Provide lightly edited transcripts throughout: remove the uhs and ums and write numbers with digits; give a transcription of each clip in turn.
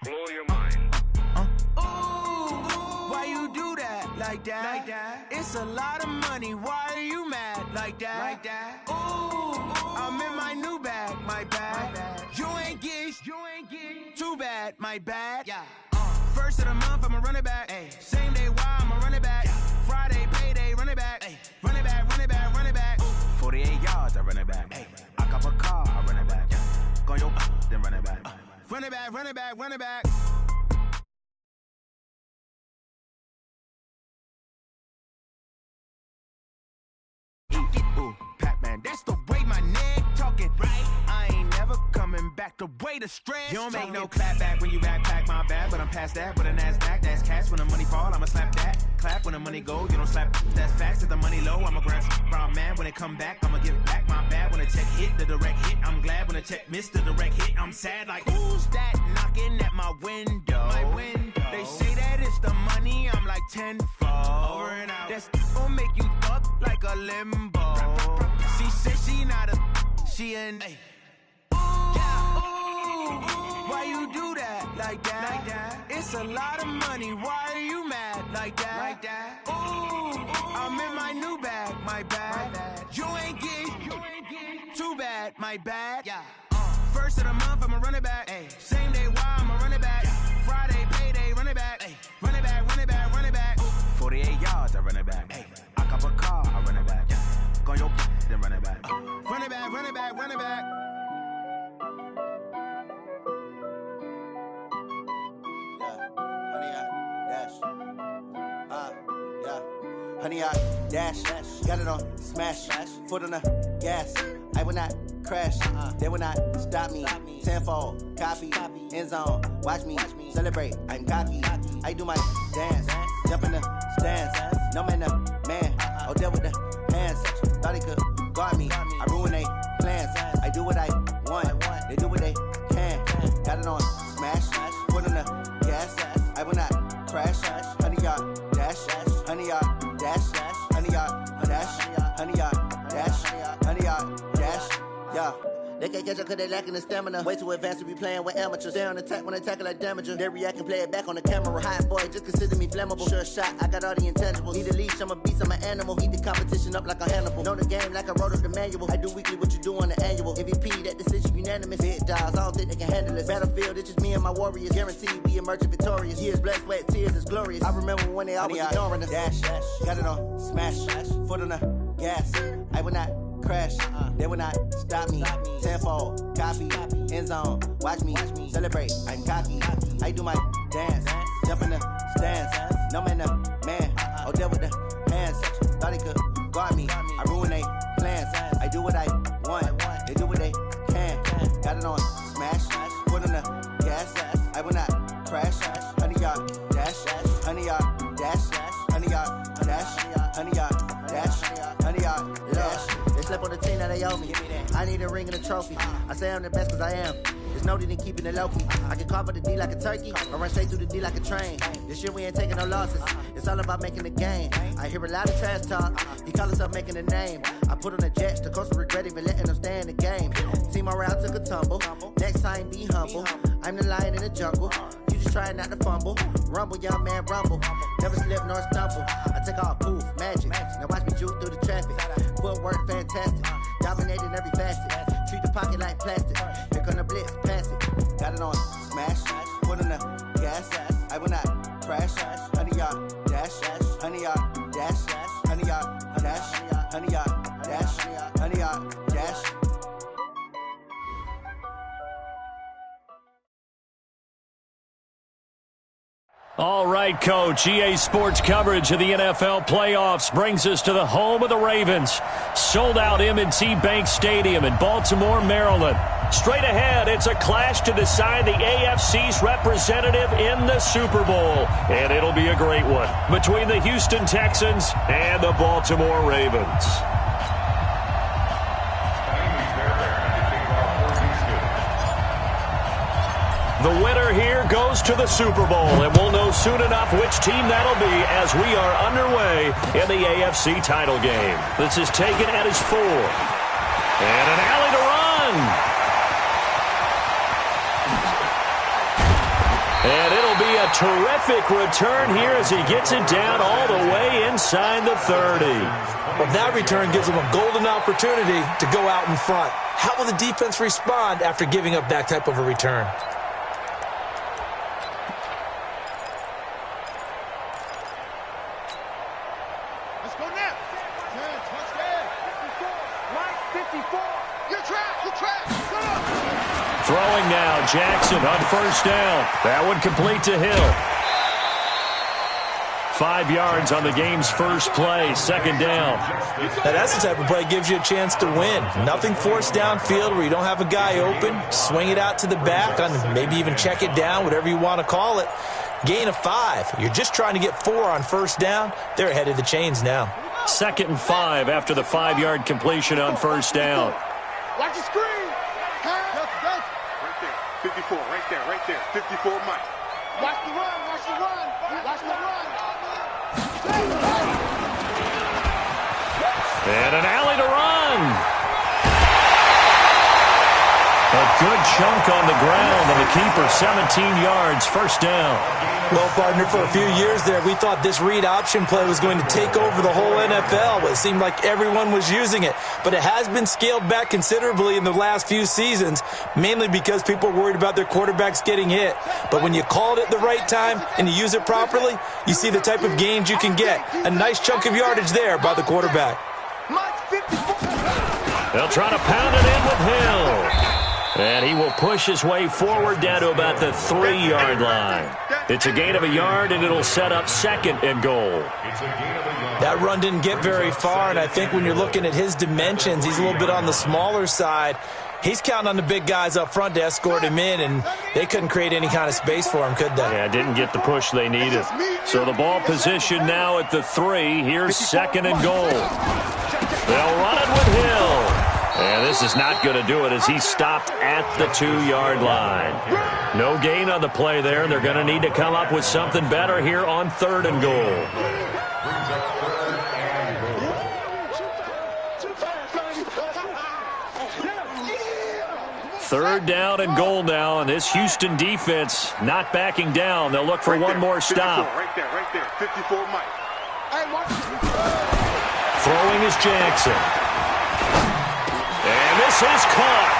Blow your mind. Why you do that like that? Like that? It's a lot of money. Why are you mad like that? Like that? Ooh, I'm in my new bag, my bad. You ain't get too bad, my bad. Yeah. First of the month, I'ma run it back. Ay. Same day, why I'ma run it back. Yeah. Friday, payday, run it back. Ay. Run it back, run it back, run it back. 48 yards, I run it back. Ay. I cop a car, I run it back. Yeah. Go yo, then run it back. Run it back, run it back, run it back. Ooh, Pac-Man, that's the way my neck talking. Right? I ain't never coming back the way the stress. You don't make no clap back when you backpack, my bad, but I'm past that. With a NASDAQ, that's cash. When the money fall, I'ma slap that. Clap when the money go, you don't slap. That's facts. If the money low, I'ma grab brown man. When it come back, I'ma give it back, my bad. When the check hit, the direct hit, I'm glad. When the check missed the direct hit, I'm sad. Like, who's that knocking at my window? My window. They say that it's the money, I'm like tenfold. Over and out. That's gon' make you up like a limbo. She said she not a, she an. Ooh, why you do that like that? Like that? It's a lot of money. Why are you mad like that? Like that? Ooh, I'm in my new bag, my bad. You ain't get too bad, my bad. Yeah. First of the month, I'ma run it back. Ay. Same day, why I'ma run it back. Yeah. Friday, payday, run it back. Ay. Run it back, run it back, run it back. 48 yards, I run it back. Ay. I cop a car, I run it back. Yeah. Go yo, then run it back. Run it back, run it back, run it back. Honey, I dash, got it on smash, foot on the gas. I will not crash, they will not stop me. Tenfold, copy, end zone, watch me celebrate. I'm cocky, I do my dance, jump in the stands. No man, the man, oh, deal with the hands. Thought he could guard me, I ruin they plans. I do what I want, they do what they can. Got it on smash, foot on the gas. I will not crash, honey, y'all dash, honey, y'all dash, honey, y'all dash, honey, y'all dash, honey, y'all dash, yeah. They can't catch up cause they lacking the stamina. Way too advanced to be playing with amateurs. Stay on attack when they tackle like damager. They react and play it back on the camera. Hot boy, just consider me flammable. Sure shot, I got all the intangibles. Need a leash, I'm a beast, I'm an animal. Heat the competition up like a Hannibal. Know the game like I wrote up the manual. I do weekly what you do on the annual. MVP, that decision unanimous. Big dials, I don't think they can handle it. Battlefield, it's just me and my warriors. Guaranteed we emerging victorious. Years, blood, sweat, tears, it's glorious. I remember when they always ignoring us. Dash, got it on smash, foot on the gas. I will not crash, they will not stop me. Tenfold, copy, end zone, watch me celebrate. I'm cocky, I do my dance, jump in the stands. No man, the man, oh, deal with the hands. Thought he could guard me, I ruin they plans. I do what I want, they do what they can. Got it on smash, foot on the gas. I will not crash, honey, y'all dash, honey, y'all dash, honey, y'all dash, honey, y'all dash, honey, y'all dash. Slept on the team that they owe me. I need a ring and a trophy. I say I'm the best cause I am. There's no need in keeping it low-key. I can carve up the D like a turkey or run straight through the D like a train. This year we ain't taking no losses. It's all about making the game. I hear a lot of trash talk. He call himself making a name. I put on the Jets. The coach will regret even letting them stay in the game. Team morale took a tumble. Next time be humble. I'm the lion in the jungle. You just trying not to fumble. Rumble, young man, rumble. Never slip nor stumble. I take off, poof, magic. Now watch me juke through the traffic. Footwork fantastic. Dominating every facet. Treat the pocket like plastic. Here come the blitz, pass it. Got it on smash. Foot on the gas. I will not crash. Honey, y'all dash. Honey, y'all dash. Honey, y'all dash. Honey, y'all dash. Honey, y'all dash. All right, Coach. EA Sports coverage of the NFL playoffs brings us to the home of the Ravens. Sold-out M&T Bank Stadium in Baltimore, Maryland. Straight ahead, it's a clash to decide the AFC's representative in the Super Bowl. And it'll be a great one between the Houston Texans and the Baltimore Ravens. The winner here goes goes to the Super Bowl, and we'll know soon enough which team that'll be as we are underway in the AFC title game. This is taken at his 4. And an alley to run. And it'll be a terrific return here as he gets it down all the way inside the 30. Well, that return gives him a golden opportunity to go out in front. How will the defense respond after giving up that type of a return? Let's go now. Touchdown. 54. You're trapped. Throwing now, Jackson on first down. That one complete to Hill. 5 yards on the game's first play, second down. Now that's the type of play that gives you a chance to win. Nothing forced downfield where you don't have a guy open. Swing it out to the back, on maybe even check it down, whatever you want to call it. Gain of 5. You're just trying to get 4 on first down. They're ahead of the chains now. 2nd and 5 after the 5-yard completion on first down. Watch the screen. Right there. 54, right there. 54, Mike. Watch the run. And an alley to run. A good chunk on the ground, and the keeper 17 yards, first down. Well, partner, for a few years there, we thought this read option play was going to take over the whole NFL. It seemed like everyone was using it. But it has been scaled back considerably in the last few seasons, mainly because people are worried about their quarterbacks getting hit. But when you call it at the right time and you use it properly, you see the type of gains you can get. A nice chunk of yardage there by the quarterback. They'll try to pound it in with Hill. And he will push his way forward down to about the 3-yard line. It's a gain of a yard, and it'll set up 2nd and goal. That run didn't get very far, and I think when you're looking at his dimensions, he's a little bit on the smaller side. He's counting on the big guys up front to escort him in, and they couldn't create any kind of space for him, could they? Yeah, didn't get the push they needed. So the ball position now at the 3. Here's 2nd and goal. They'll run it with Hill. And this is not going to do it as he stopped at the 2-yard line. No gain on the play there. They're going to need to come up with something better here on 3rd and goal. 3rd down and goal now, and this Houston defense not backing down. They'll look for one more stop. Right there. 54, Mike. Throwing is Jackson. And this is caught.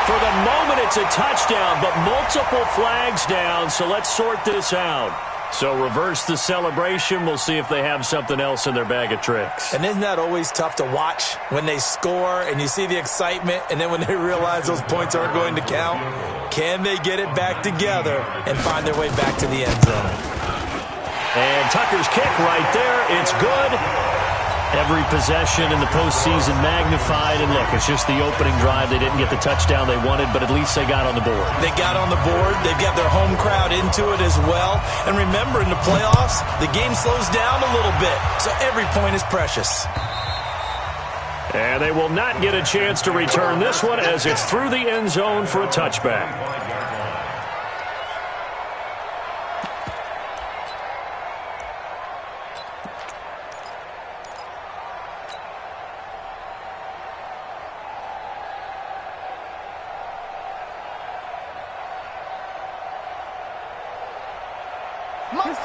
For the moment, it's a touchdown, but multiple flags down, so let's sort this out. So reverse the celebration. We'll see if they have something else in their bag of tricks. And isn't that always tough to watch when they score and you see the excitement, and then when they realize those points aren't going to count? Can they get it back together and find their way back to the end zone? And Tucker's kick right there. It's good. Every possession in the postseason magnified. And look, it's just the opening drive. They didn't get the touchdown they wanted, but at least they got on the board. They got on the board. They've got their home crowd into it as well. And remember, in the playoffs, the game slows down a little bit. So every point is precious. And they will not get a chance to return this one as it's through the end zone for a touchback.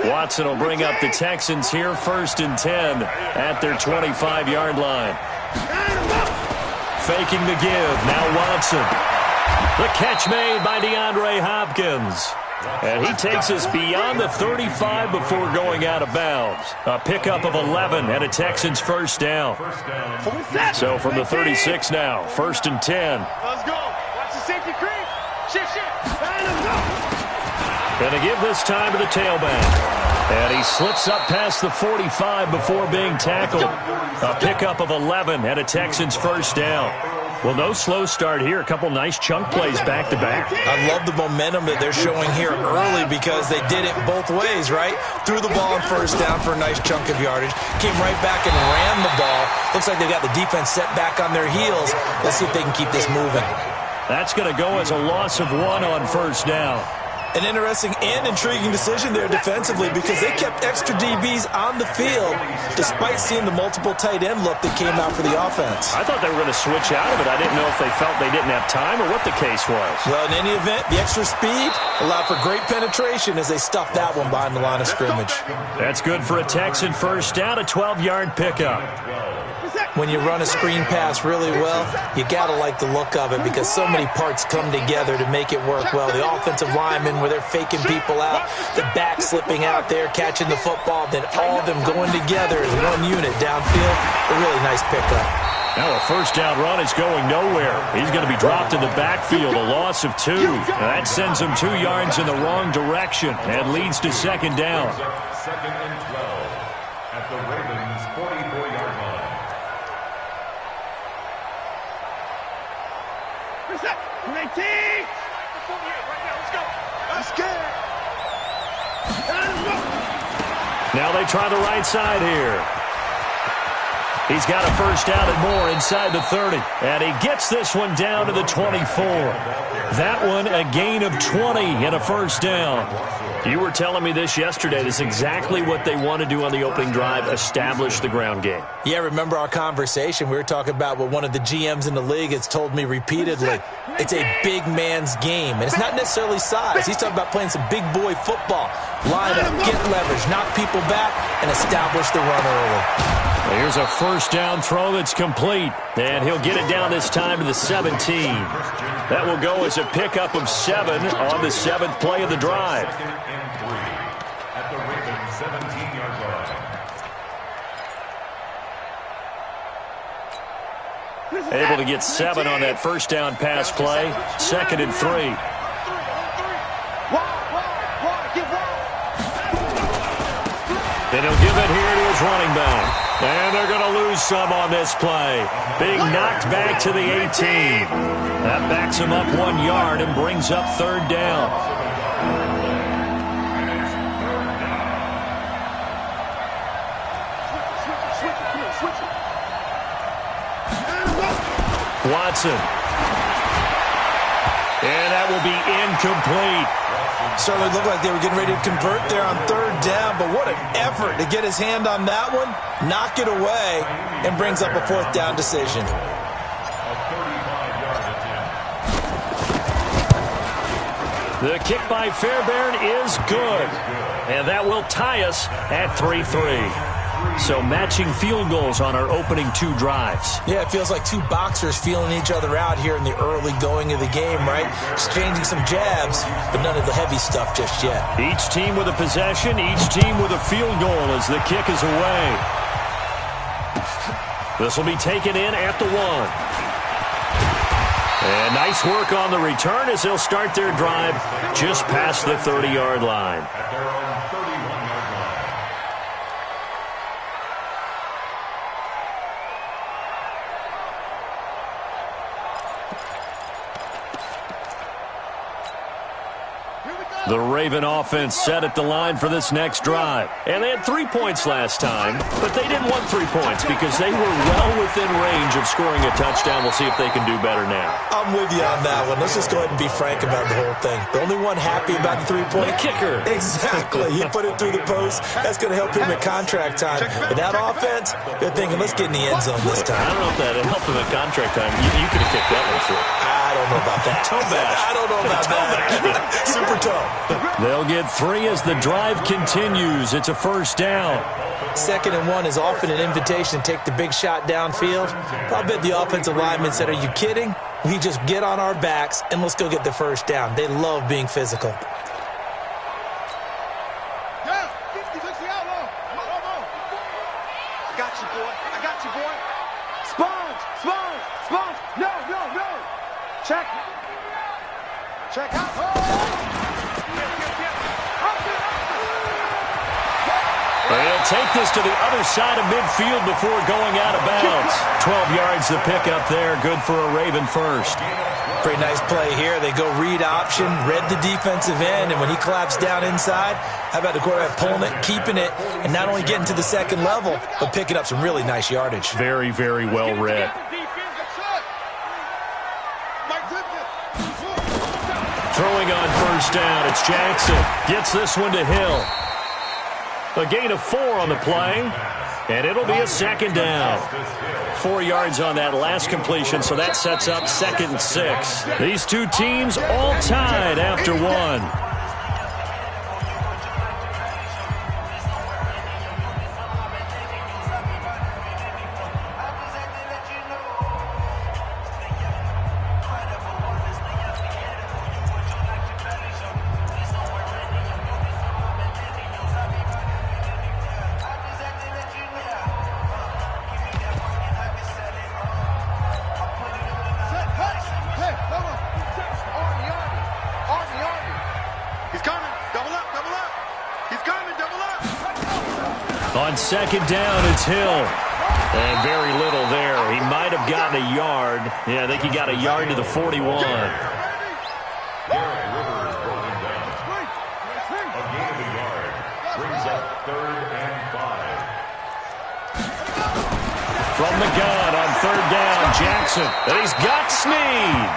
Watson will bring up the Texans here, 1st and 10 at their 25-yard line. Faking the give. Now Watson. The catch made by DeAndre Hopkins. And he takes us beyond the 35 before going out of bounds. A pickup of 11 and a Texans first down. So from the 36 now, 1st and 10. Let's go. Watch the safety creep. Shift. Gonna give this time to the tailback. And he slips up past the 45 before being tackled. A pickup of 11 and a Texans first down. Well, no slow start here. A couple nice chunk plays back-to-back. I love the momentum that they're showing here early because they did it both ways, right? Threw the ball on first down for a nice chunk of yardage. Came right back and ran the ball. Looks like they've got the defense set back on their heels. Let's see if they can keep this moving. That's going to go as a loss of 1 on first down. An interesting and intriguing decision there defensively because they kept extra DBs on the field despite seeing the multiple tight end look that came out for the offense. I thought they were going to switch out of it. I didn't know if they felt they didn't have time or what the case was. Well, in any event, the extra speed allowed for great penetration as they stuffed that one behind the line of scrimmage. That's good for a Texan first down, a 12-yard pickup. When you run a screen pass really well, you got to like the look of it because so many parts come together to make it work well. The offensive linemen, where they're faking people out, the back slipping out there, catching the football, then all of them going together as one unit downfield. A really nice pickup. Now a first down run is going nowhere. He's going to be dropped in the backfield, a loss of 2. Now that sends him 2 yards in the wrong direction and leads to second down. Second and 12 at the Ravens' 44-yard line. Reset. 19. 48 right now. Let's go. Let's get it. Now they try the right side here. He's got a first down and more inside the 30. And he gets this one down to the 24. That one a gain of 20 and a first down. You were telling me this yesterday. This is exactly what they want to do on the opening drive, establish the ground game. Yeah, remember our conversation? We were talking about what one of the GMs in the league has told me repeatedly. It's a big man's game, and it's not necessarily size. He's talking about playing some big boy football. Line up, get leverage, knock people back, and establish the run early. Here's a first down throw that's complete, and he'll get it down this time to the 17. That will go as a pickup of 7 on the 7th play of the drive. Second and 3 at the Ravens' 17-yard line. Able to get 7 on that first down pass play. Second and 3. And he'll give it here to his running back. And they're going to lose some on this play. Being knocked back to the 18. That backs him up 1 yard and brings up third down. Watson. And that will be incomplete. Certainly looked like they were getting ready to convert there on third down, but what an effort to get his hand on that one, knock it away, and brings up a fourth down decision. A 35-yard attempt. The kick by Fairbairn is good, and that will tie us at 3-3. So matching field goals on our opening 2 drives. Yeah, it feels like 2 boxers feeling each other out here in the early going of the game, right? Exchanging some jabs, but none of the heavy stuff just yet. Each team with a possession, each team with a field goal as the kick is away. This will be taken in at the 1. And nice work on the return as they'll start their drive just past the 30-yard line. At their own 31-yard line. The Raven offense set at the line for this next drive. And they had 3 points last time, but they didn't want 3 points because they were well within range of scoring a touchdown. We'll see if they can do better now. I'm with you on that one. Let's just go ahead and be frank about the whole thing. The only one happy about the 3-point kicker. Exactly. He put it through the post. That's going to help him at contract time. But that offense, they're thinking, let's get in the end zone this time. I don't know if that helped him at contract time. You could have kicked that one through. I don't know about that. Toe bash. I don't know about that. Super toe. They'll get 3 as the drive continues. It's a first down. 2nd and 1 is often an invitation to take the big shot downfield. I bet the offensive lineman said, are you kidding? We just get on our backs and let's go get the first down. They love being physical. Check out. They'll take this to the other side of midfield before going out of bounds. 12 yards to pick up there. Good for a Raven first. Pretty nice play here. They go read option, read the defensive end, and when he collapsed down inside, how about the quarterback pulling it, keeping it, and not only getting to the second level, but picking up some really nice yardage. Very, very well read. Throwing on first down, it's Jackson. Gets this one to Hill. A gain of 4 on the play, and it'll be a second down. 4 yards on that last completion, so that sets up 2nd and 6. These two teams all tied after 1. On second down, it's Hill. And very little there. He might have gotten a yard. Yeah, I think he got a yard to the 41. Rivers broken down. A gain of a yard brings up 3rd and 5. From the gun on 3rd down, Jackson. And he's got Snead.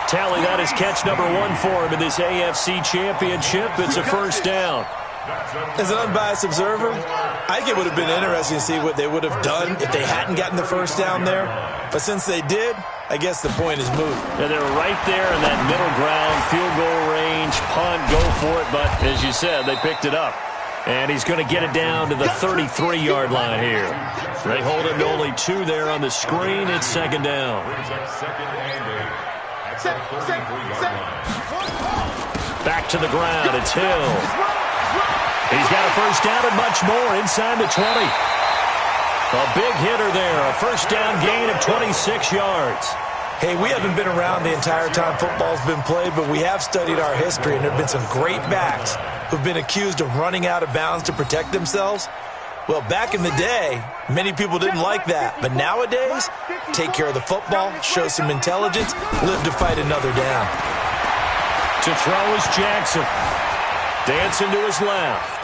Tally, that is catch number 1 for him in this AFC Championship. It's a first down. As an unbiased observer, I think it would have been interesting to see what they would have done if they hadn't gotten the first down there. But since they did, I guess the point is moot. Yeah, they're right there in that middle ground, field goal range, punt, go for it. But as you said, they picked it up. And he's going to get it down to the 33-yard line here. They hold him to only 2 there on the screen. It's second down. Back to the ground. It's Hill. He's got a first down and much more inside the 20. A big hitter there. A first down gain of 26 yards. Hey, we haven't been around the entire time football's been played, but we have studied our history, and there have been some great backs who've been accused of running out of bounds to protect themselves. Well, back in the day, many people didn't like that. But nowadays, take care of the football, show some intelligence, live to fight another down. To throw is Jackson. Dancing to his left.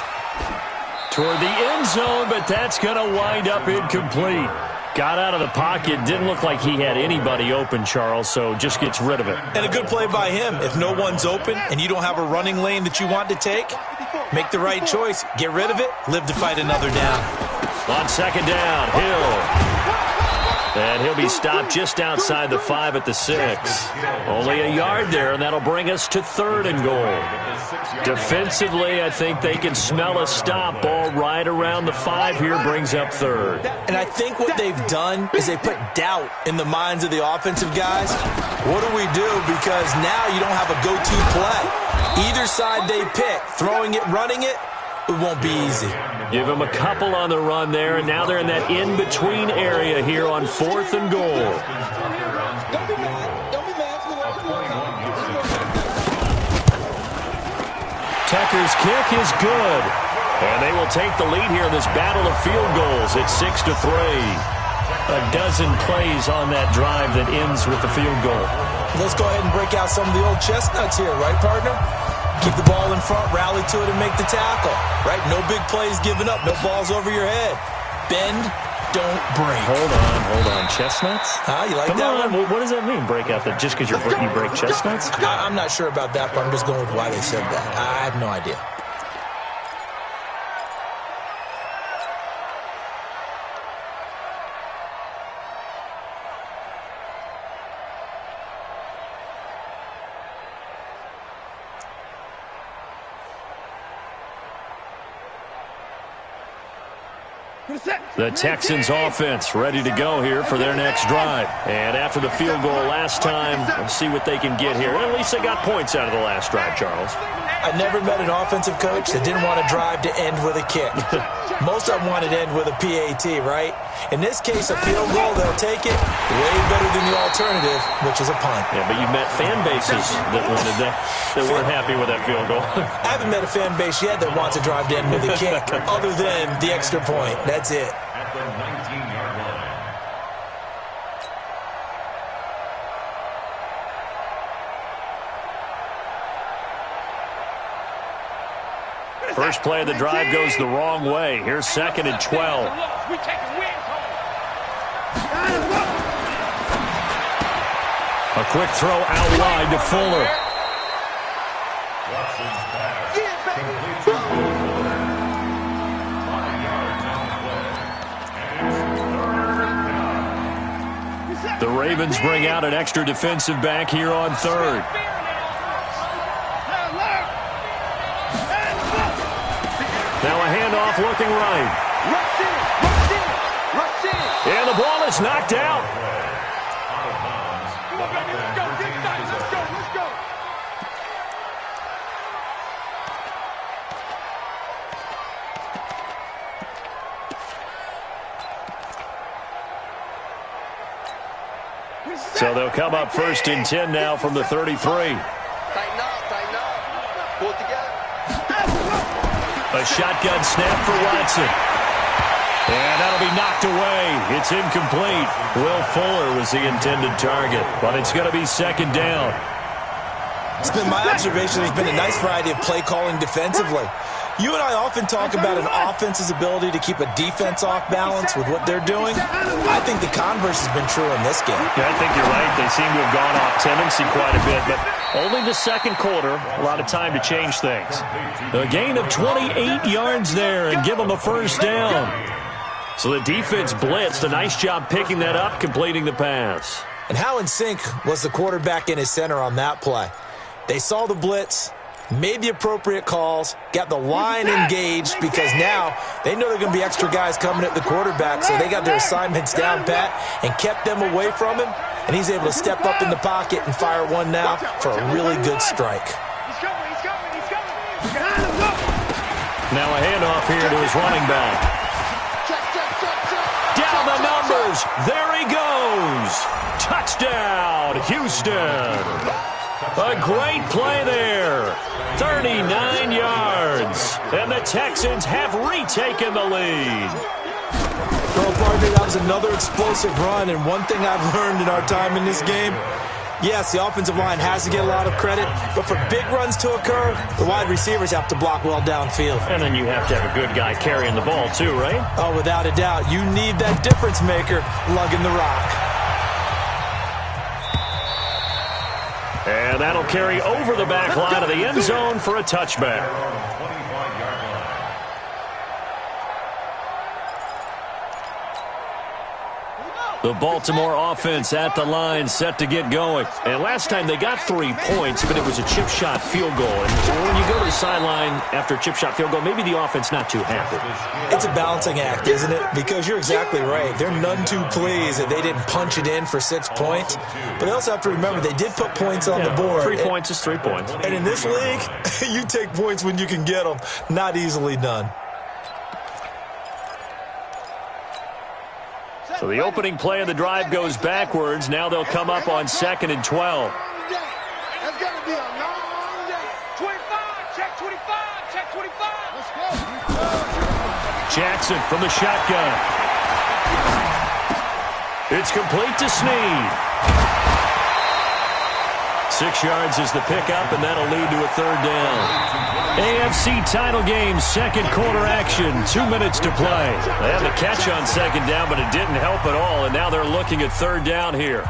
Toward the end zone, but that's going to wind up incomplete. Got out of the pocket. Didn't look like he had anybody open, Charles, so just gets rid of it. And a good play by him. If no one's open and you don't have a running lane that you want to take, make the right choice. Get rid of it. Live to fight another down. On second down, Hill. And he'll be stopped just outside the 5 at the 6. Only a yard there, and that'll bring us to 3rd and goal. Defensively, I think they can smell a stop. Ball right around the 5 here brings up 3rd. And I think what they've done is they put doubt in the minds of the offensive guys. What do we do? Because now you don't have a go-to play. Either side they pick, throwing it, running it, it won't be easy. Give them a couple on the run there, and now they're in that in-between area here on 4th and goal. Tucker's kick is good. And they will take the lead here in this battle of field goals. It's 6-3. A dozen plays on that drive that ends with the field goal. Let's go ahead and break out some of the old chestnuts here, right, partner? Keep the ball in front, rally to it, and make the tackle, right? No big plays given up, no balls over your head. Bend, don't break. Hold on. Chestnuts? You like Come that on. one? What does that mean, break out? Just because you break chestnuts? I'm not sure about that, but I'm just going with why they said that. I have no idea. The Texans offense ready to go here for their next drive. And after the field goal last time, let's see what they can get here. At least they got points out of the last drive, Charles. I never met an offensive coach that didn't want to drive to end with a kick. Most of them wanted to end with a PAT, right? In this case, a field goal, they'll take it way better than the alternative, which is a punt. Yeah, but you've met fan bases that wanted that weren't happy with that field goal. I haven't met a fan base yet that wants to drive to end with a kick, other than the extra point. That's it. At the 19-yard line. First play of the drive goes the wrong way. Here's 2nd and 12. A quick throw out wide to Fuller. The Ravens bring out an extra defensive back here on third. Now a handoff looking right. And the ball is knocked out. So they'll come up 1st and 10 now from the 33. Tighten up, pull it together. A shotgun snap for Watson. And that'll be knocked away. It's incomplete. Will Fuller was the intended target, but it's going to be 2nd down. It's been my observation there's been a nice variety of play calling defensively. You and I often talk about an offense's ability to keep a defense off balance with what they're doing. I think the converse has been true in this game. Yeah, I think you're right. They seem to have gone off tendency quite a bit, but only the 2nd quarter. A lot of time to change things. A gain of 28 yards there and give them a 1st down. So the defense blitzed. A nice job picking that up, completing the pass. And how in sync was the quarterback and his center on that play? They saw the blitz, made the appropriate calls, got the line engaged because now they know there are going to be extra guys coming at the quarterback, so they got their assignments down pat and kept them away from him, and he's able to step up in the pocket and fire one now for a really good strike. Now a handoff here to his running back. Down the numbers. There he goes. Touchdown, Houston. A great play there. 39 yards. And the Texans have retaken the lead. Well, partner, that was another explosive run, and one thing I've learned in our time in this game, yes, the offensive line has to get a lot of credit, but for big runs to occur, the wide receivers have to block well downfield. And then you have to have a good guy carrying the ball too, right? Oh, without a doubt. You need that difference maker lugging the rock. And that'll carry over the back line of the end zone for a touchback. The Baltimore offense at the line, set to get going. And last time they got 3 points, but it was a chip shot field goal. And when you go to the sideline after a chip shot field goal, maybe the offense not too happy. It's a balancing act, isn't it? Because you're exactly right. They're none too pleased that they didn't punch it in for 6 points. But they also have to remember they did put points on the board. 3 points is 3 points. And in this league, you take points when you can get them. Not easily done. So the opening play of the drive goes backwards. Now they'll come up on 2nd and 12. That's got to be a long day. 25, check 25, check 25. Let's go. Jackson from the shotgun. It's complete to Snead. 6 yards is the pickup, and that'll lead to a 3rd down. AFC title game, 2nd quarter action, 2 minutes to play. They had the catch on 2nd down, but it didn't help at all, and now they're looking at 3rd down here.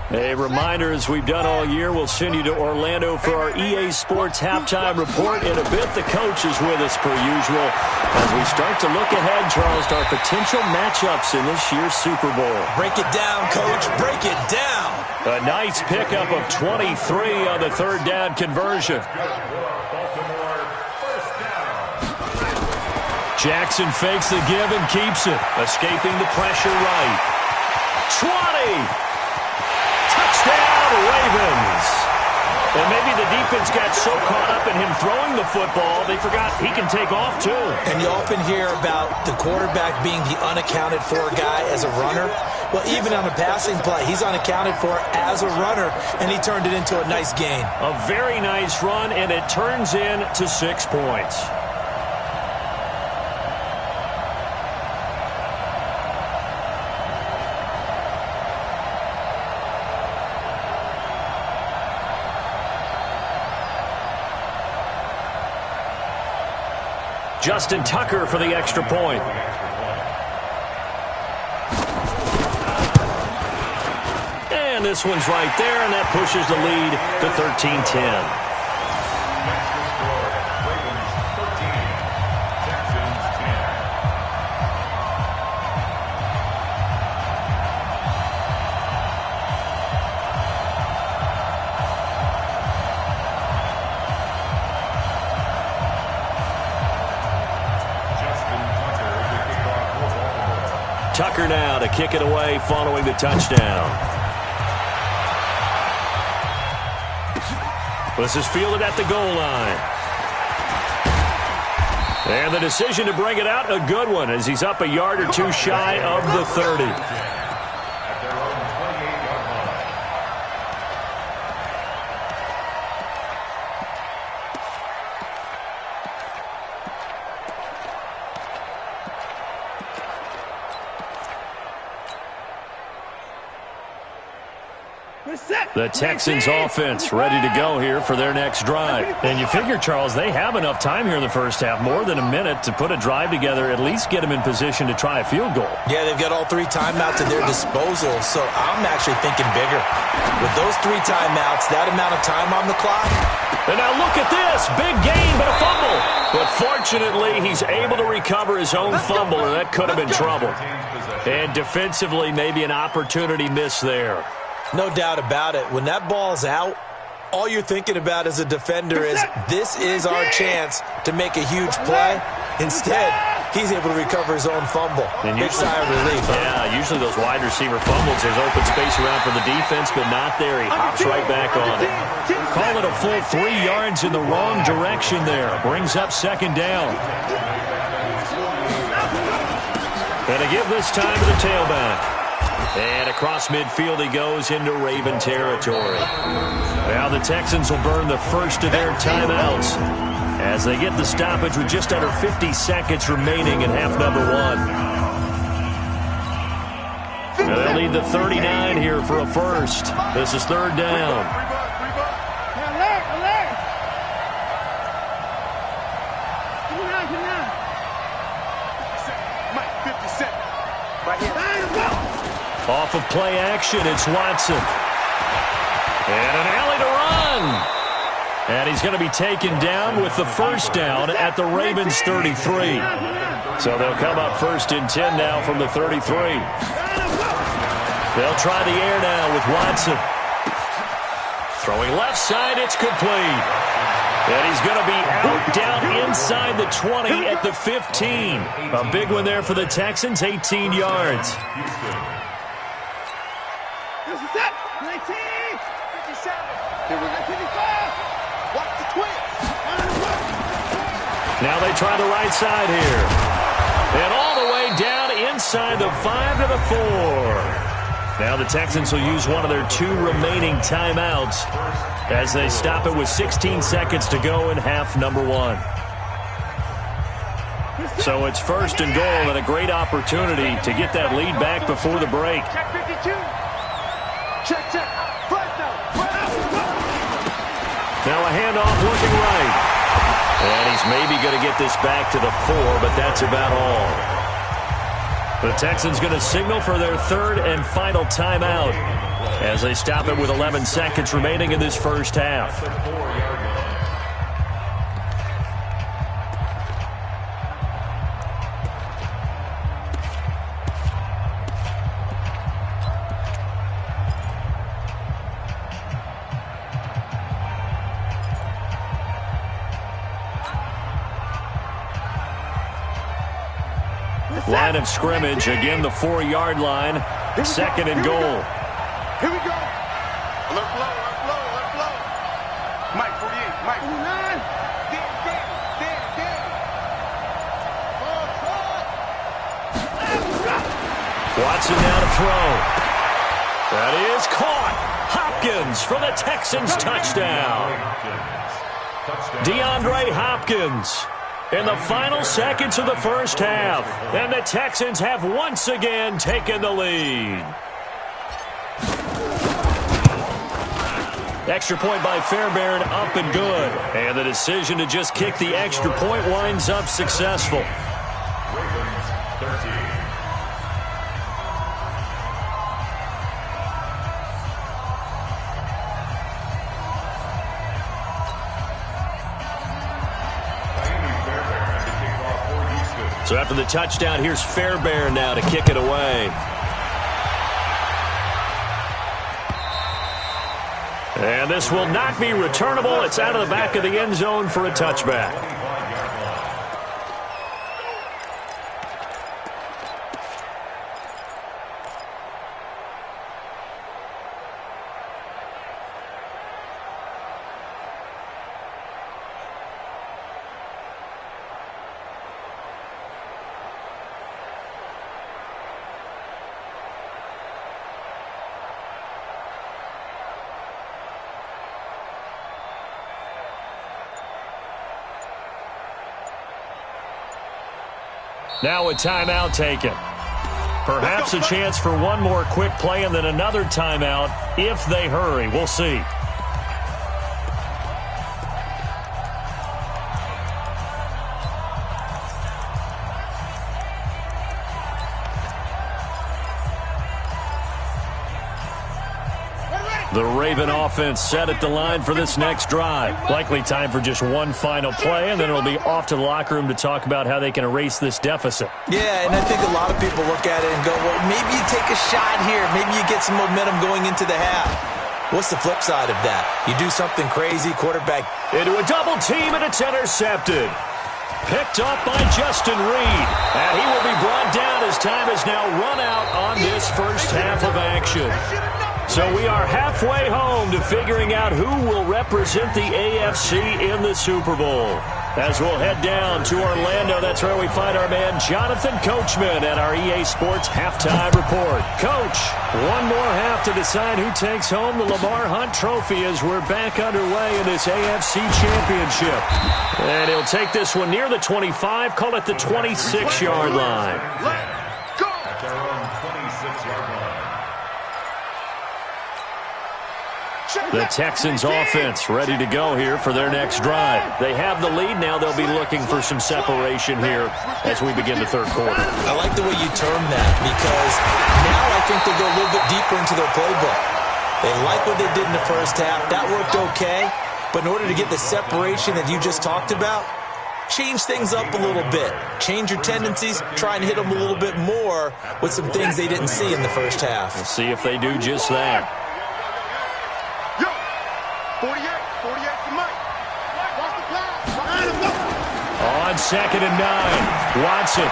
A reminder, as we've done all year, we'll send you to Orlando for our EA Sports halftime report. In a bit, the coach is with us per usual as we start to look ahead, Charles, to our potential matchups in this year's Super Bowl. Break it down, Coach. Break it down. A nice pickup of 23 on the 3rd down conversion. Jackson fakes the give and keeps it, escaping the pressure right. 20! Touchdown, Ravens. And maybe the defense got so caught up in him throwing the football, they forgot he can take off too. And you often hear about the quarterback being the unaccounted for guy as a runner. Well, even on a passing play, he's unaccounted for as a runner, and he turned it into a nice gain. A very nice run, and it turns into 6 points. Justin Tucker for the extra point. And this one's right there, and that pushes the lead to 13-10. Tucker now to kick it away following the touchdown. This is fielded at the goal line. And the decision to bring it out, a good one, as he's up a yard or two shy of the 30. The Texans offense ready to go here for their next drive. And you figure, Charles, they have enough time here in the first half, more than a minute, to put a drive together, at least get them in position to try a field goal. Yeah, they've got all 3 timeouts at their disposal, so I'm actually thinking bigger. With those 3 timeouts, that amount of time on the clock. And now look at this. Big gain, but a fumble. But fortunately, he's able to recover his own fumble, and that could have been trouble. And defensively, maybe an opportunity miss there. No doubt about it. When that ball's out, all you're thinking about as a defender is, this is our chance to make a huge play. Instead, he's able to recover his own fumble. And big sigh of relief. Yeah, usually those wide receiver fumbles, there's open space around for the defense, but not there. He hops right back on it. Call it a full 3 yards in the wrong direction there. Brings up second down. And to give this time to the tailback. And across midfield he goes into Raven territory. Now the Texans will burn the first of their timeouts as they get the stoppage with just under 50 seconds remaining in half number 1. Now they'll need the 39 here for a first. This is third down. Off of play action, it's Watson. And an alley to run. And he's going to be taken down with the first down at the Ravens 33. So they'll come up first and 10 now from the 33. They'll try the air now with Watson. Throwing left side, it's complete. And he's going to be out down inside the 20 at the 15. A big one there for the Texans, 18 yards. Now they try the right side here. And all the way down inside the 5 to the 4. Now the Texans will use one of their 2 remaining timeouts as they stop it with 16 seconds to go in half number 1. So it's first and goal and a great opportunity to get that lead back before the break. Check 52. Check. Now a handoff looking right. And he's maybe going to get this back to the 4, but that's about all. The Texans going to signal for their 3rd and final timeout as they stop it with 11 seconds remaining in this first half. Line of scrimmage, again the 4-yard line, second and goal. Here we go. Let flow. Mike 48, Mike 49. Watson now to throw. That is caught. Hopkins for the Texans touchdown. DeAndre Hopkins in the final seconds of the first half. And the Texans have once again taken the lead. Extra point by Fairbairn, up and good. And the decision to just kick the extra point winds up successful. Ravens 13. So after the touchdown, here's Fairbairn now to kick it away. And this will not be returnable. It's out of the back of the end zone for a touchback. Now a timeout taken. Perhaps a chance for one more quick play and then another timeout if they hurry. We'll see. The Raven offense set at the line for this next drive. Likely time for just one final play, and then it'll be off to the locker room to talk about how they can erase this deficit. Yeah, and I think a lot of people look at it and go, well, maybe you take a shot here. Maybe you get some momentum going into the half. What's the flip side of that? You do something crazy, quarterback into a double team, and it's intercepted. Picked up by Justin Reed. And he will be brought down as time has now run out on this first half of action. So we are halfway home to figuring out who will represent the AFC in the Super Bowl. As we'll head down to Orlando, that's where we find our man Jonathan Coachman at our EA Sports Halftime Report. Coach, one more half to decide who takes home the Lamar Hunt Trophy as we're back underway in this AFC Championship. And he'll take this one near the 25, call it the 26-yard line. At their own 26-yard line. The Texans offense ready to go here for their next drive. They have the lead. Now they'll be looking for some separation here as we begin the third quarter. I like the way you term that because now I think they go a little bit deeper into their playbook. They like what they did in the first half. That worked okay. But in order to get the separation that you just talked about, change things up a little bit. Change your tendencies. Try and hit them a little bit more with some things they didn't see in the first half. We'll see if they do just that. 48 to Mike. Watch the pass. On 2nd and 9, Watson.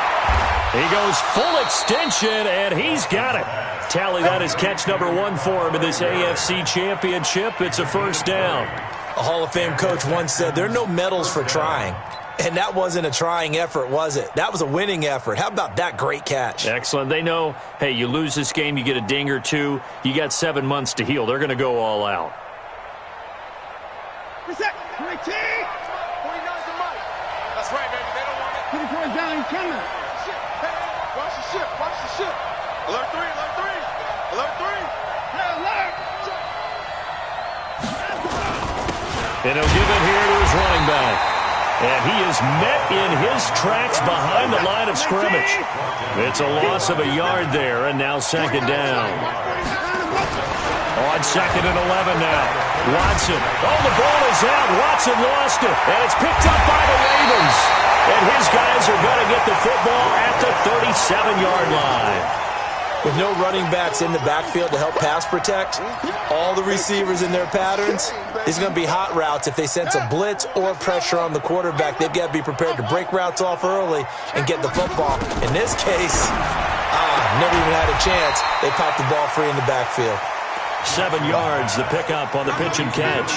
He goes full extension, and he's got it. Tally that as catch number 1 for him in this AFC Championship. It's a first down. A Hall of Fame coach once said, there are no medals for trying. And that wasn't a trying effort, was it? That was a winning effort. How about that great catch? Excellent. They know, hey, you lose this game, you get a ding or two. You got 7 months to heal. They're going to go all out. Reset. 19. 49 to Mike. That's right, baby. They don't want it. 24 down. He's coming. Hey, watch the ship. Watch the ship. Alert 3. Alert 3. Alert 3. Hey, alert. And he'll give it here to his running back. And he is met in his tracks behind the line of scrimmage. It's a loss of a yard there, and now 2nd down. On 2nd and 11 now. Watson. Oh, the ball is out. Watson lost it. And it's picked up by the Ravens. And his guys are going to get the football at the 37-yard line. With no running backs in the backfield to help pass protect, all the receivers in their patterns, it's going to be hot routes if they sense a blitz or pressure on the quarterback. They've got to be prepared to break routes off early and get the football. In this case, never even had a chance. They popped the ball free in the backfield. 7 yards, the pickup on the pitch and catch.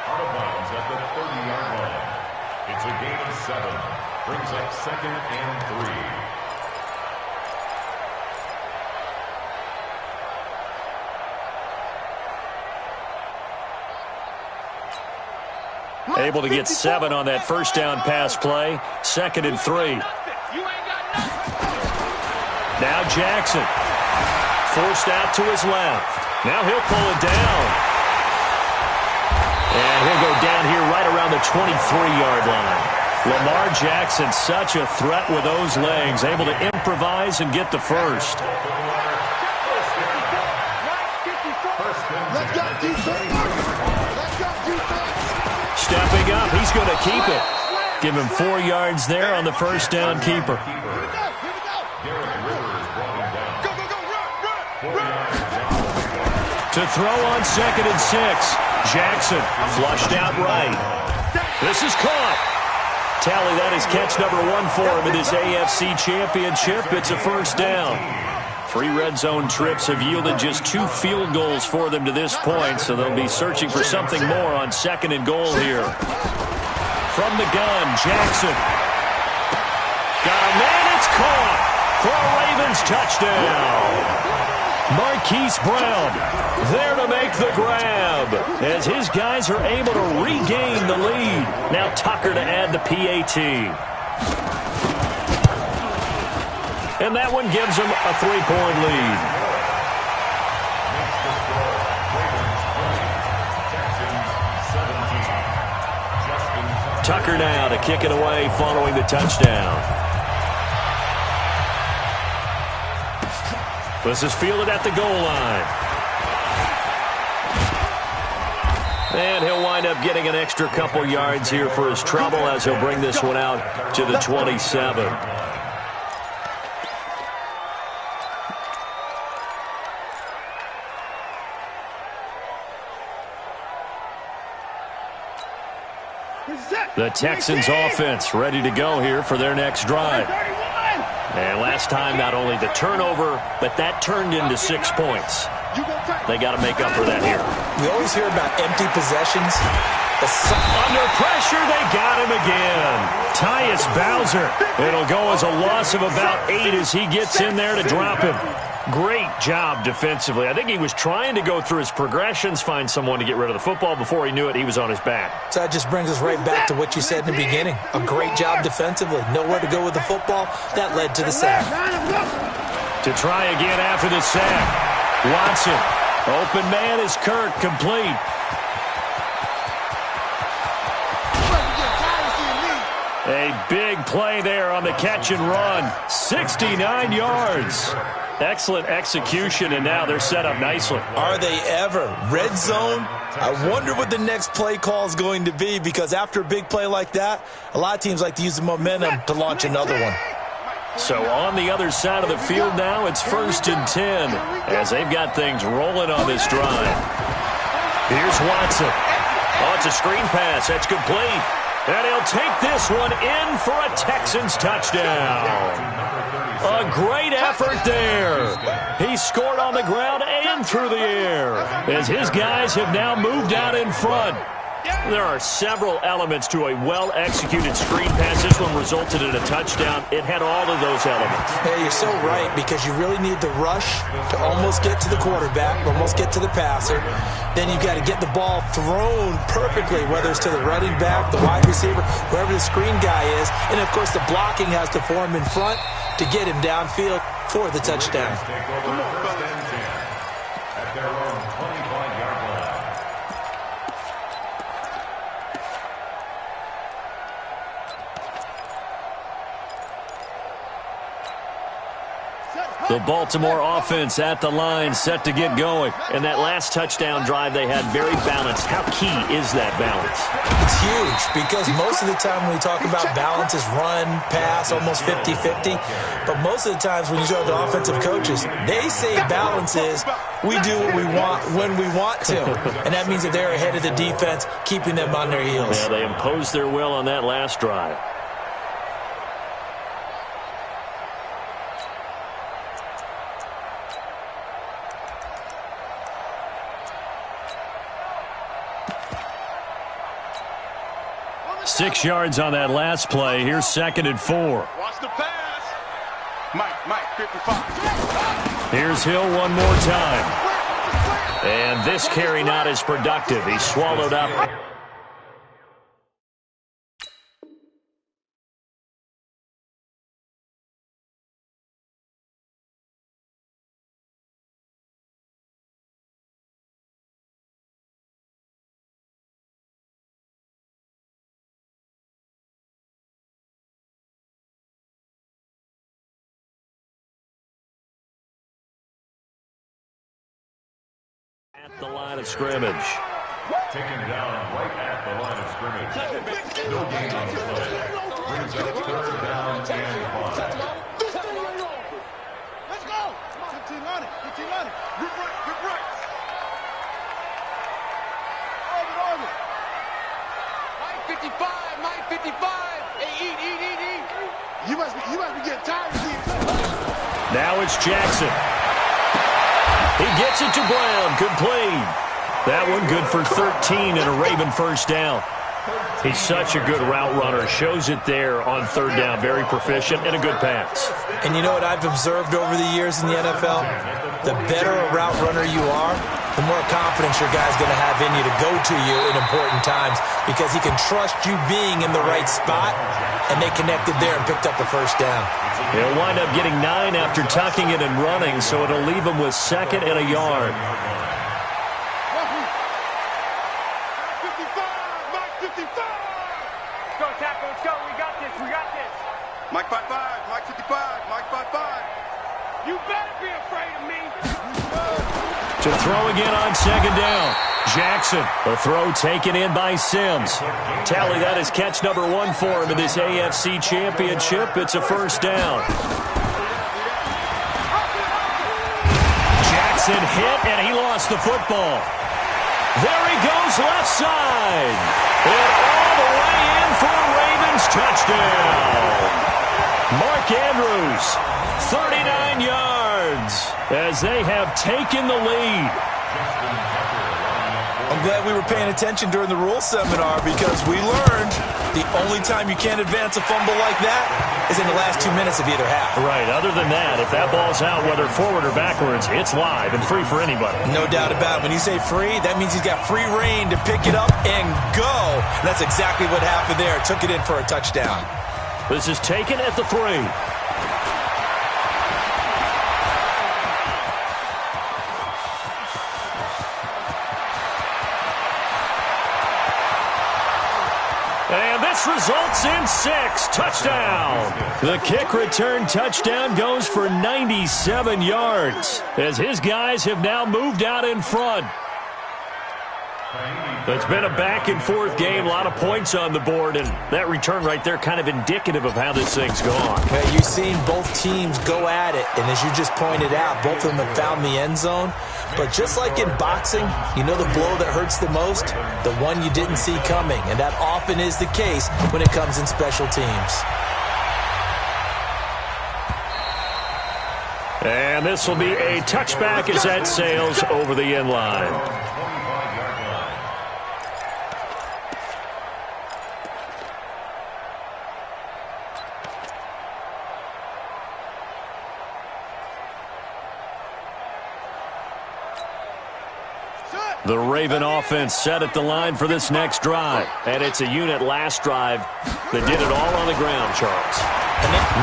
Out of bounds at the 30-yard line. It's a gain of 7. Brings up 2nd and 3. Able to get 7 on that first down pass play. 2nd and 3. Now Jackson. Forced out to his left. Now he'll pull it down. And he'll go down here right around the 23-yard line. Lamar Jackson, such a threat with those legs, able to improvise and get the first. Stepping up, he's going to keep it. Give him 4 yards there on the first down keeper. To throw on 2nd and 6. Jackson flushed out right. This is caught. Tally, that is catch number 1 for him in this AFC Championship. It's a first down. 3 red zone trips have yielded just 2 field goals for them to this point, so they'll be searching for something more on 2nd and goal here. From the gun, Jackson. Got a man, it's caught for a Ravens touchdown. Marquise Brown there to make the grab as his guys are able to regain the lead. Now Tucker to add the PAT. And that one gives them a 3-point lead. Tucker now to kick it away following the touchdown. This is fielded at the goal line. And he'll wind up getting an extra couple yards here for his trouble as he'll bring this one out to the 27. The Texans offense ready to go here for their next drive. And last time, not only the turnover, but that turned into 6 points. They got to make up for that here. We always hear about empty possessions. Under pressure, they got him again. Tyus Bowser. It'll go as a loss of about 8 as he gets in there to drop him. Great job defensively. I think he was trying to go through his progressions, find someone to get rid of the football. Before he knew it, he was on his back. So that just brings us right back to what you said in the beginning. A great job defensively. Nowhere to go with the football. That led to the sack. To try again after the sack. Watson. Open man is Kirk, complete. A big play there on the catch and run. 69 yards. Excellent execution, and now they're set up nicely. Are they ever? Red zone? I wonder what the next play call is going to be, because after a big play like that, a lot of teams like to use the momentum to launch another one. So on the other side of the field now, it's 1st and 10 as they've got things rolling on this drive. Here's Watson. Oh, it's a screen pass. That's complete. And he'll take this one in for a Texans touchdown. A great effort there. He scored on the ground and through the air as his guys have now moved out in front. There are several elements to a well-executed screen pass. This one resulted in a touchdown. It had all of those elements. Hey, you're so right, because you really need the rush to almost get to the quarterback, almost get to the passer. Then you've got to get the ball thrown perfectly, whether it's to the running back, the wide receiver, whoever the screen guy is. And, of course, the blocking has to form in front to get him downfield for the touchdown. At their own 25-yard line. The Baltimore offense at the line, set to get going. And that last touchdown drive they had, very balanced. How key is that balance? It's huge, because most of the time when we talk about balance is run, pass, almost 50-50. But most of the times when you talk to offensive coaches, they say balance is we do what we want when we want to. And that means that they're ahead of the defense, keeping them on their heels. Yeah, they imposed their will on that last drive. Six yards on that last play. Here's 2nd and 4. Watch the pass. Mike, 55. Here's Hill one more time. And this carry not as productive. He's swallowed up At the line of scrimmage. Taken down right at the line of scrimmage. No gain on the play. Brings up 3rd down and 5. Let's go. Come on, 15 on it. 15 on it. Rip right, rip right. Over. Mike 55, Mike 55. Hey, eat. You must be getting tired of seeing. Now it's Jackson. He gets it to Brown, complete. That one good for 13 and a Raven first down. He's such a good route runner. Shows it there on 3rd down. Very proficient and a good pass. And you know what I've observed over the years in the NFL? The better a route runner you are, the more confidence your guy's going to have in you to go to you in important times because he can trust you being in the right spot, and they connected there and picked up the first down. He'll wind up getting 9 after tucking it and running, so it'll leave him with 2nd and a yard. Mike 55, Mike 55, Mike 55. You better be afraid of me. To throw again on 2nd down. Jackson, the throw taken in by Sims. Tally, that is catch number 1 for him in this AFC Championship. It's a first down. Jackson hit, and he lost the football. There he goes left side. And all the way in for a Ravens touchdown. Mark Andrews, 39 yards, as they have taken the lead. I'm glad we were paying attention during the rules seminar because we learned the only time you can't advance a fumble like that is in the last 2 minutes of either half. Right. Other than that, if that ball's out, whether forward or backwards, it's live and free for anybody. No doubt about it. When you say free, that means he's got free reign to pick it up and go. And that's exactly what happened there. Took it in for a touchdown. This is taken at the 3. And this results in 6. Touchdown. The kick return touchdown goes for 97 yards as his guys have now moved out in front. It's been a back-and-forth game, a lot of points on the board, and that return right there kind of indicative of how this thing's gone. Okay, you've seen both teams go at it, and as you just pointed out, both of them have found the end zone. But just like in boxing, you know the blow that hurts the most? The one you didn't see coming, and that often is the case when it comes in special teams. And this will be a touchback as that sails over the end line. The Raven offense set at the line for this next drive. And it's a unit last drive that did it all on the ground, Charles.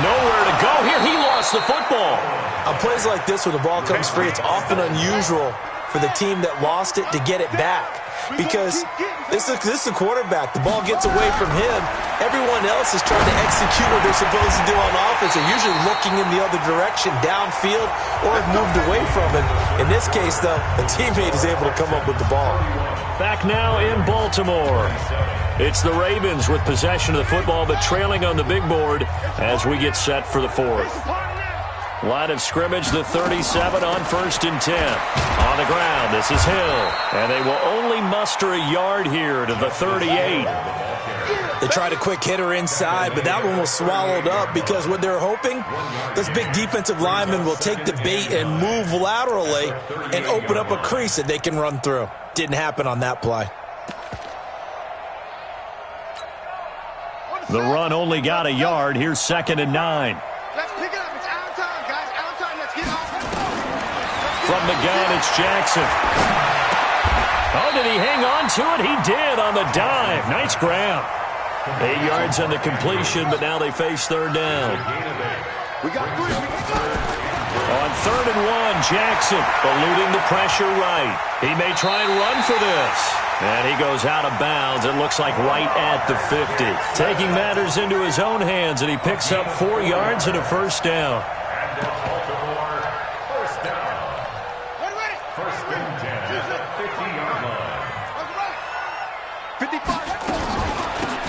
Nowhere to go here. He lost the football. On plays like this where the ball comes free, it's often unusual for the team that lost it to get it back. Because this is the quarterback. The ball gets away from him. Everyone else is trying to execute what they're supposed to do on offense. They're usually looking in the other direction, downfield, or have moved away from it. In this case, though, a teammate is able to come up with the ball. Back now in Baltimore. It's the Ravens with possession of the football, but trailing on the big board as we get set for the 4th. Line of scrimmage, the 37 on 1st and 10. On the ground, this is Hill. And they will only muster a yard here to the 38. They tried a quick hitter inside, but that one was swallowed up because what they're hoping, this big defensive lineman will take the bait and move laterally and open up a crease that they can run through. Didn't happen on that play. The run only got a yard. Here's 2nd and 9. Let's pick it up. It's out of time, guys. Out of time. Let's get off. From the gun, it's Jackson. Oh, did he hang on to it? He did on the dive. Nice grab. 8 yards on the completion, but now they face 3rd down. We got 3. On 3rd and 1, Jackson eluding the pressure right. He may try and run for this. And he goes out of bounds. It looks like right at the 50. Taking matters into his own hands, and he picks up 4 yards and a first down. First down.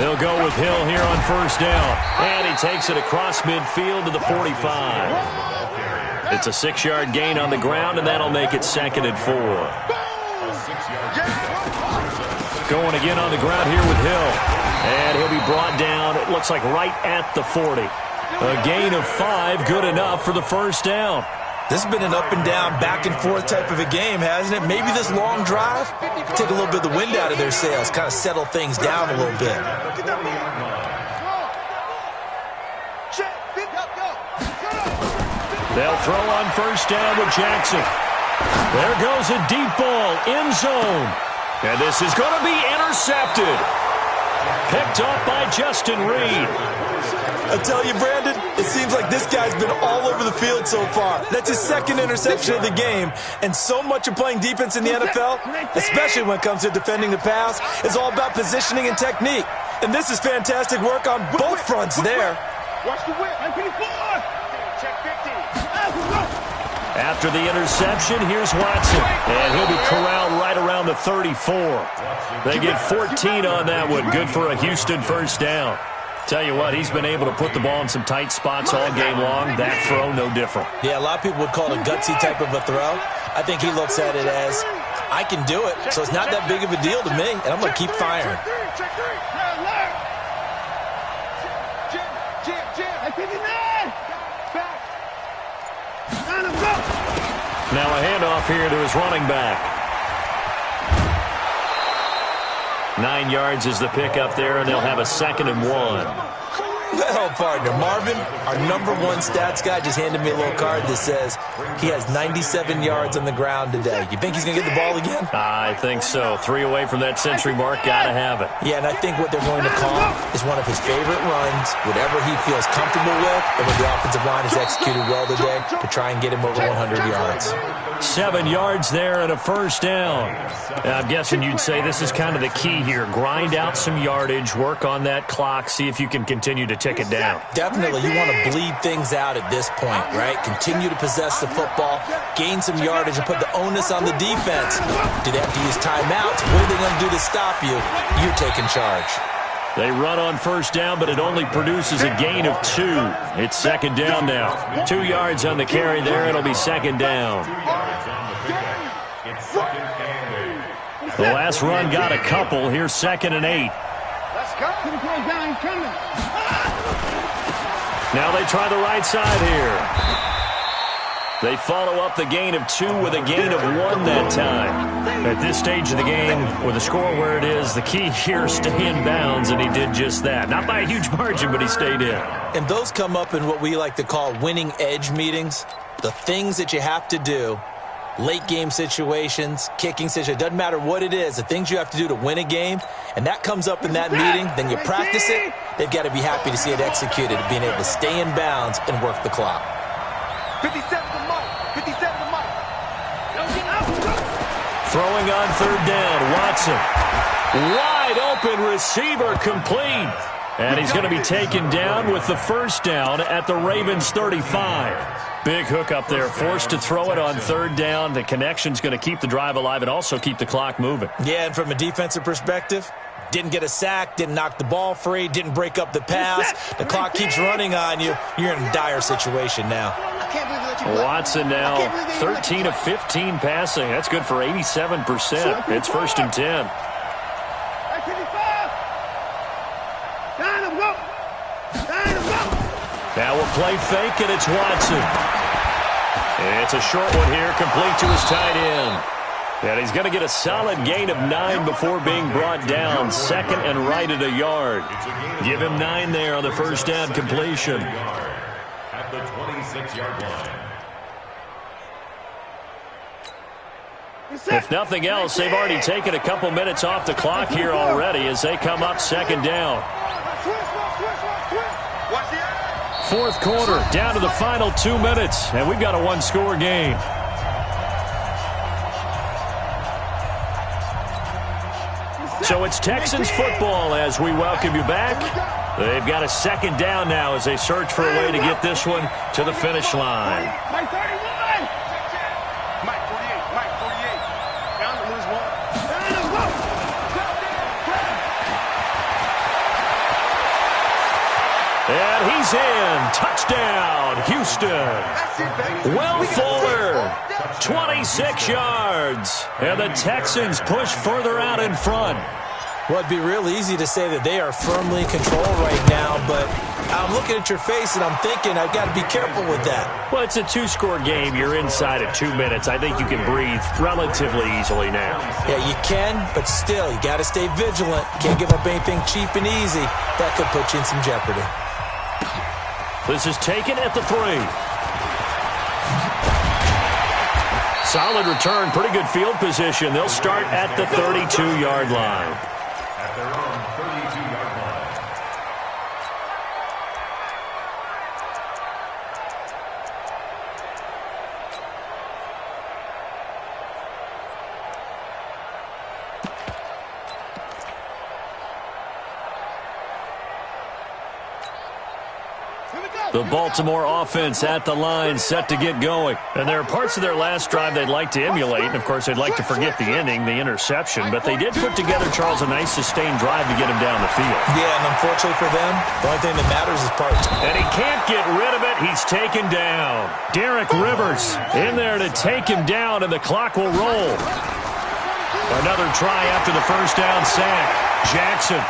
They'll go with Hill here on first down. And he takes it across midfield to the 45. It's a 6-yard gain on the ground, and that'll make it 2nd and 4. Going again on the ground here with Hill. And he'll be brought down, it looks like right at the 40. A gain of 5, good enough for the first down. This has been an up and down, back and forth type of a game, hasn't it? Maybe this long drive could take a little bit of the wind out of their sails, kind of settle things down a little bit. They'll throw on first down with Jackson. There goes a deep ball, end zone. And this is going to be intercepted. Picked off by Justin Reed. I tell you, Brandon, it seems like this guy's been all over the field so far. That's his 2nd interception of the game. And so much of playing defense in the NFL, especially when it comes to defending the pass, is all about positioning and technique. And this is fantastic work on both fronts there. Watch the whip. Check 50. After the interception, here's Watson. And he'll be corralled right around the 34. They get 14 on that one. Good for a Houston first down. Tell you what, he's been able to put the ball in some tight spots all game long. That throw, no different. Yeah, a lot of people would call it a gutsy type of a throw. I think he looks at it as, I can do it, so it's not that big of a deal to me, and I'm going to keep firing. Now a handoff here to his running back. 9 yards is the pickup there, and they'll have a 2nd and 1. Well, partner, Marvin, our #1 stats guy, just handed me a little card that says he has 97 yards on the ground today. You think he's going to get the ball again? I think so. 3 away from that century mark. Got to have it. Yeah, and I think what they're going to call is one of his favorite runs, whatever he feels comfortable with, and when the offensive line has executed well today, to try and get him over 100 yards. 7 yards there and a first down. I'm guessing you'd say this is kind of the key here. Grind out some yardage, work on that clock, see if you can continue to tick it down. Definitely. You want to bleed things out at this point, right? Continue to possess the football, gain some yardage, and put the onus on the defense. Do they have to use timeouts? What are they going to do to stop you? You're taking charge. They run on first down, but it only produces a gain of 2. It's 2nd down now. 2 yards on the carry there. It'll be 2nd down. The last run got a couple. Here's 2nd and 8. Now they try the right side here. They follow up the gain of 2 with a gain of 1 that time. At this stage of the game, with the score where it is, the key here is stay in bounds, and he did just that. Not by a huge margin, but he stayed in. And those come up in what we like to call winning edge meetings. The things that you have to do, late game situations, kicking situations, doesn't matter what it is, the things you have to do to win a game, and that comes up in that meeting, then you practice it, they've got to be happy to see it executed, being able to stay in bounds and work the clock. 57 to Mike. 57 to Mike. Throwing on 3rd down, Watson. Wide open receiver complete. And he's going to be taken down with the first down at the Ravens 35. Big hook up there, forced to throw it on 3rd down. The connection's going to keep the drive alive and also keep the clock moving. Yeah, and from a defensive perspective, didn't get a sack, didn't knock the ball free, didn't break up the pass. The clock keeps running on you. You're in a dire situation now. Watson now 13 of 15 passing. That's good for 87%. It's 1st and 10. Now we'll play fake, and it's Watson. It's a short one here, complete to his tight end. And he's going to get a solid gain of 9 before being brought down. 2nd and right at a yard. Give him 9 there on the first down completion. At the 26-yard line. If nothing else, they've already taken a couple minutes off the clock here already as they come up 2nd down. 4th quarter, down to the final 2 minutes, and we've got a 1-score game. So it's Texans football as we welcome you back. They've got a 2nd down now as they search for a way to get this one to the finish line. Mike 31. Mike 48. Mike 48. Down to lose 1. And he's in. Touchdown, Houston. Will Fuller, 26 yards. And the Texans push further out in front. Well, it'd be real easy to say that they are firmly in control right now, but I'm looking at your face and I'm thinking I've got to be careful with that. Well, it's a two-score game. You're inside at 2 minutes. I think you can breathe relatively easily now. Yeah, you can, but still, you got to stay vigilant. Can't give up anything cheap and easy. That could put you in some jeopardy. This is taken at the 3. Solid return, pretty good field position. They'll start at the 32-yard line. At their own 32-yard line. The Baltimore offense at the line, set to get going. And there are parts of their last drive they'd like to emulate. And, of course, they'd like to forget the ending, the interception. But they did put together, Charles, a nice sustained drive to get him down the field. Yeah, and unfortunately for them, the only thing that matters is parts. And he can't get rid of it. He's taken down. Derek Rivers in there to take him down, and the clock will roll. Another try after the first down sack. Jackson.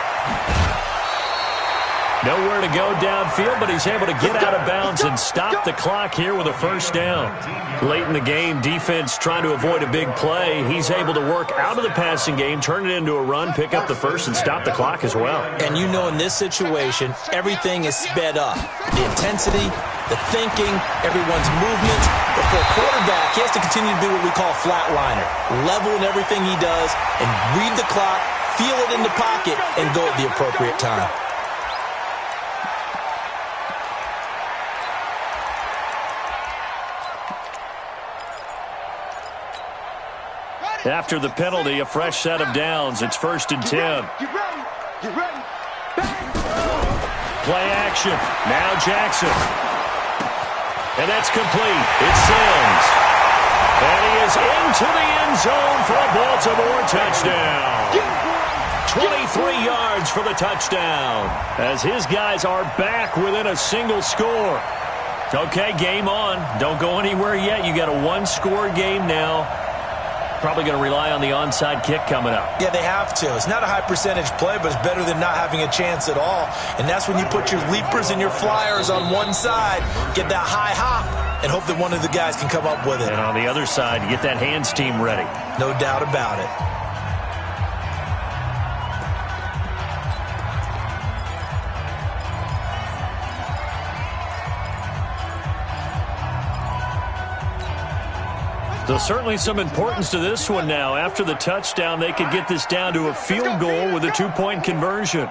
Nowhere to go downfield, but he's able to get out of bounds and stop the clock here with a first down. Late in the game, defense trying to avoid a big play. He's able to work out of the passing game, turn it into a run, pick up the first, and stop the clock as well. And you know in this situation, everything is sped up. The intensity, the thinking, everyone's movement. But for a quarterback, he has to continue to do what we call flatliner. Level in everything he does and read the clock, feel it in the pocket, and go at the appropriate time. After the penalty, a fresh set of downs. It's 1st and 10. Get ready. Play action. Now Jackson. And that's complete. It sends. And he is into the end zone for a Baltimore touchdown. 23 yards for the touchdown. As his guys are back within a single score. Okay, game on. Don't go anywhere yet. You got a one-score game now. Probably going to rely on the onside kick coming up. Yeah, they have to. It's not a high percentage play, but it's better than not having a chance at all. And that's when you put your leapers and your flyers on one side, get that high hop, and hope that one of the guys can come up with it. And on the other side, get that hands team ready. No doubt about it. So certainly some importance to this one now. After the touchdown, they could get this down to a field goal with a two-point conversion.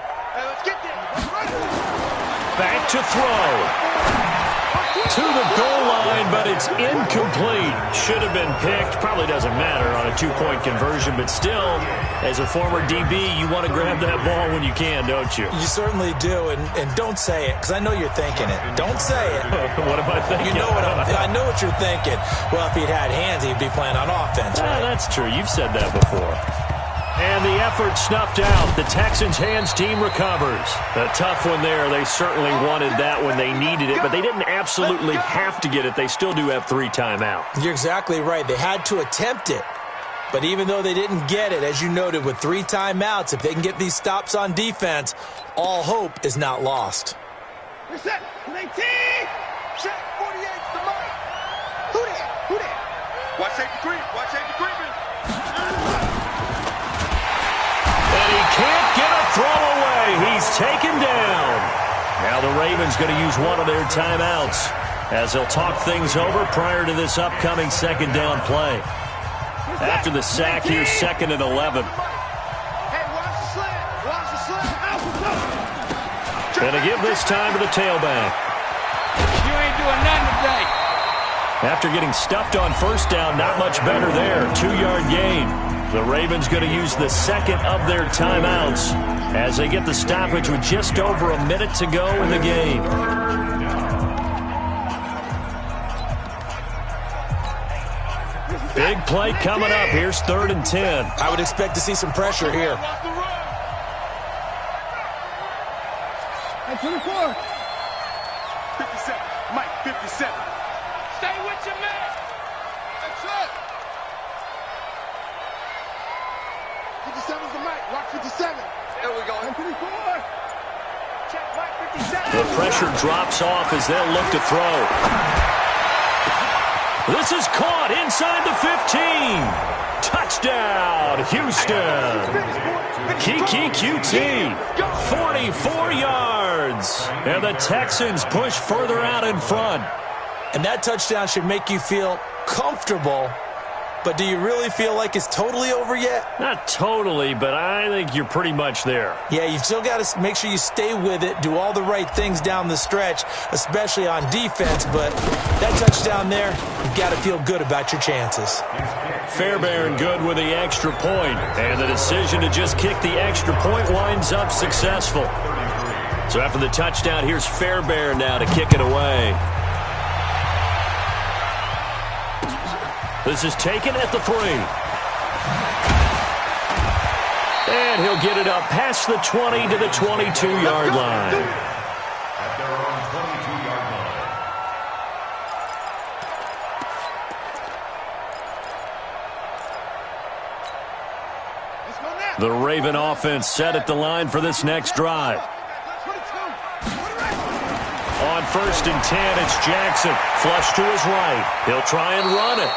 Back to throw. To the goal line, but it's incomplete. Should have been picked. Probably doesn't matter on a two-point conversion, but still, as a former DB, you want to grab that ball when you can, don't you? You certainly do, and don't say it, because I know you're thinking it. Don't say it. What am I thinking? You know I know what you're thinking. Well, if he'd had hands, he'd be playing on offense, right? That's true. You've said that before. And the effort snuffed out. The Texans' hands team recovers. A tough one there. They certainly wanted that when they needed it, but they didn't absolutely have to get it. They still do have 3 timeouts. You're exactly right. They had to attempt it. But even though they didn't get it, as you noted, with 3 timeouts, if they can get these stops on defense, all hope is not lost. Reset. 19. Check. 48. The mark. Who that? Watch safety creep. Watch safety creeping. And he can't get a throw away. He's taken down. Now the Ravens going to use one of their timeouts as they'll talk things over prior to this upcoming second down play. After the sack here, 2nd and 11. Hey, watch the slant. Watch the slant. And to give this time to the tailback. You ain't doing nothing today. After getting stuffed on first down, not much better there. 2-yard gain. The Ravens going to use the second of their timeouts as they get the stoppage with just over a minute to go in the game. Big play coming up. Here's 3rd and 10. I would expect to see some pressure here. Hey, 24. 57. Mike, 57. Stay with your man. That's it. 57's the Mike. Rock 57. There we go. 54. Check Mike 57. The pressure drops off as they'll look to throw. This is caught inside the 15. Touchdown, Houston. Kiki QT, 44 yards. And the Texans push further out in front. And that touchdown should make you feel comfortable. But do you really feel like it's totally over yet? Not totally, but I think you're pretty much there. Yeah, you've still got to make sure you stay with it, do all the right things down the stretch, especially on defense. But that touchdown there, you've got to feel good about your chances. Fairbairn good with the extra point, and the decision to just kick the extra point winds up successful. So after the touchdown, here's Fairbairn now to kick it away. This is taken at the 3. And he'll get it up past the 20 to the 22-yard line. At their own 22-yard line. The Raven offense set at the line for this next drive. On 1st and 10, it's Jackson. Flush to his right. He'll try and run it.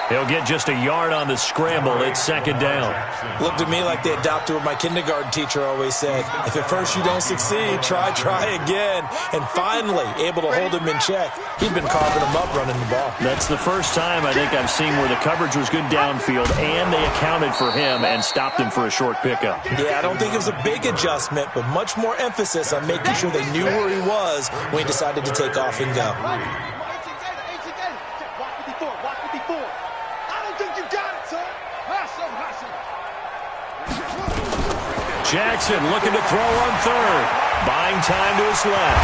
He'll get just a yard on the scramble. It's 2nd down. Looked to me like they adopted what my kindergarten teacher always said. If at first you don't succeed, try again. And finally, able to hold him in check. He'd been carving him up running the ball. That's the first time I think I've seen where the coverage was good downfield and they accounted for him and stopped him for a short pickup. Yeah, I don't think it was a big adjustment, but much more emphasis on making sure they knew where he was when he decided to take off and go. Jackson looking to throw on 3rd. Buying time to his left.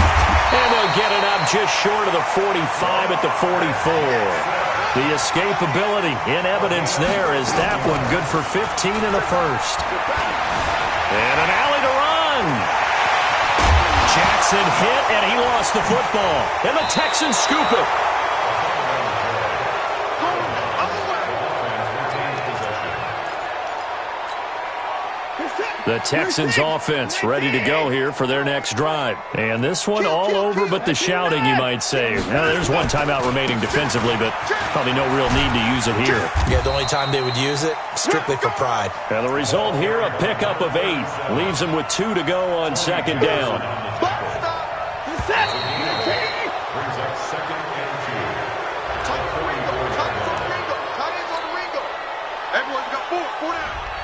And they'll get it up just short of the 45 at the 44. The escapability in evidence there is that one good for 15 and a first. And an alley to run. Jackson hit and he lost the football. And the Texans scoop it. The Texans offense ready to go here for their next drive. And this one all over but the shouting, you might say. Now, there's one timeout remaining defensively, but probably no real need to use it here. Yeah, the only time they would use it, strictly for pride. And the result here, a pickup of 8. Leaves them with 2 to go on 2nd down. Everyone's got 4 down.